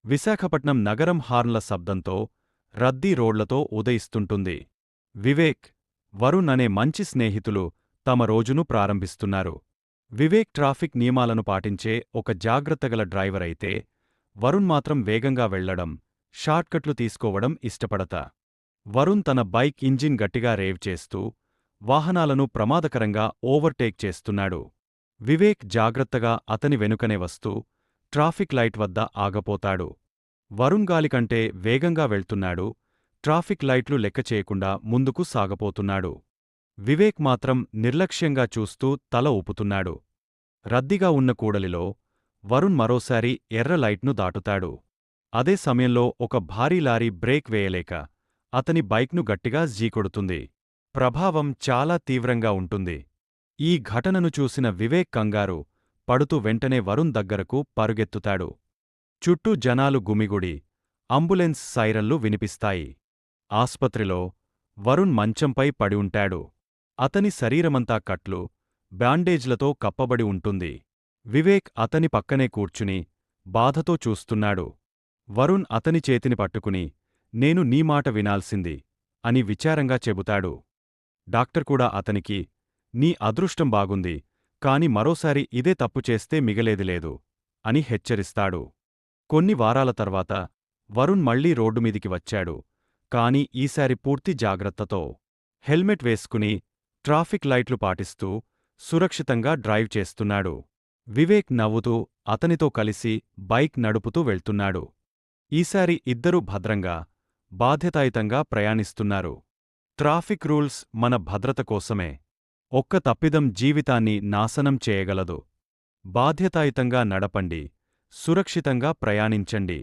విశాఖపట్నం నగరం హార్న్ల శబ్దంతో, రద్దీ రోడ్లతో ఉదయిస్తుంటుంది. వివేక్, వరుణ్ అనే మంచి స్నేహితులు తమ రోజును ప్రారంభిస్తున్నారు. వివేక్ ట్రాఫిక్ నియమాలను పాటించే ఒక జాగ్రత్తగల డ్రైవర్ అయితే, వరుణ్ మాత్రం వేగంగా వెళ్లడం, షార్ట్కట్లు తీసుకోవడం ఇష్టపడతా. వరుణ్ తన బైక్ ఇంజిన్ గట్టిగా రేవ్ చేస్తూ, వాహనాలను ప్రమాదకరంగా ఓవర్టేక్ చేస్తున్నాడు. వివేక్ జాగ్రత్తగా అతని వెనుకనే వస్తూ, ట్రాఫిక్ లైట్ వద్ద ఆగపోతాడు. వరుణ్ గాలికంటే వేగంగా వెళ్తున్నాడు, ట్రాఫిక్ లైట్లు లెక్కచేయకుండా ముందుకు సాగపోతున్నాడు. వివేక్ మాత్రం నిర్లక్ష్యంగా చూస్తూ తల ఊపుతున్నాడు. రద్దీగా ఉన్న కూడలిలో వరుణ్ మరోసారి ఎర్ర లైట్ను దాటుతాడు. అదే సమయంలో ఒక భారీ లారీ బ్రేక్ వేయలేక అతని బైక్ను గట్టిగా జీకొడుతుంది. ప్రభావం చాలా తీవ్రంగా ఉంటుంది. ఈ ఘటనను చూసిన వివేక్ కంగారు పడుతూ వెంటనే వరుణ్ దగ్గరకు పరుగెత్తుతాడు. చుట్టూ జనాలు గుమిగుడి, అంబులెన్స్ సైరన్లు వినిపిస్తాయి. ఆస్పత్రిలో వరుణ్ మంచంపై పడి ఉంటాడు. అతని శరీరమంతా కట్లు, బ్యాండేజ్లతో కప్పబడి ఉంటుంది. వివేక్ అతని పక్కనే కూర్చుని బాధతో చూస్తున్నాడు. వరుణ్ అతని చేతిని పట్టుకుని, నేను నీ మాట వినాల్సింది అని విచారంగా చెబుతాడు. డాక్టర్ కూడా అతనికి, నీ అదృష్టం బాగుంది, కాని మరోసారి ఇదే తప్పు చేస్తే మిగలేదిలేదు అని హెచ్చరిస్తాడు. కొన్ని వారాల తర్వాత వరుణ్ మళ్లీ రోడ్డుమీదికి వచ్చాడు. కాని ఈసారి పూర్తి జాగ్రత్తతో హెల్మెట్ వేసుకుని, ట్రాఫిక్ లైట్లు పాటిస్తూ సురక్షితంగా డ్రైవ్ చేస్తున్నాడు. వివేక్ నవ్వుతూ అతనితో కలిసి బైక్ నడుపుతూ వెళ్తున్నాడు. ఈసారి ఇద్దరూ భద్రంగా, బాధ్యతాయుతంగా ప్రయాణిస్తున్నారు. ట్రాఫిక్ రూల్స్ మన భద్రత కోసమే. ఒక్క తప్పిదం జీవితాన్ని నాశనం చేయగలదు. బాధ్యతాయుతంగా నడపండి, సురక్షితంగా ప్రయాణించండి.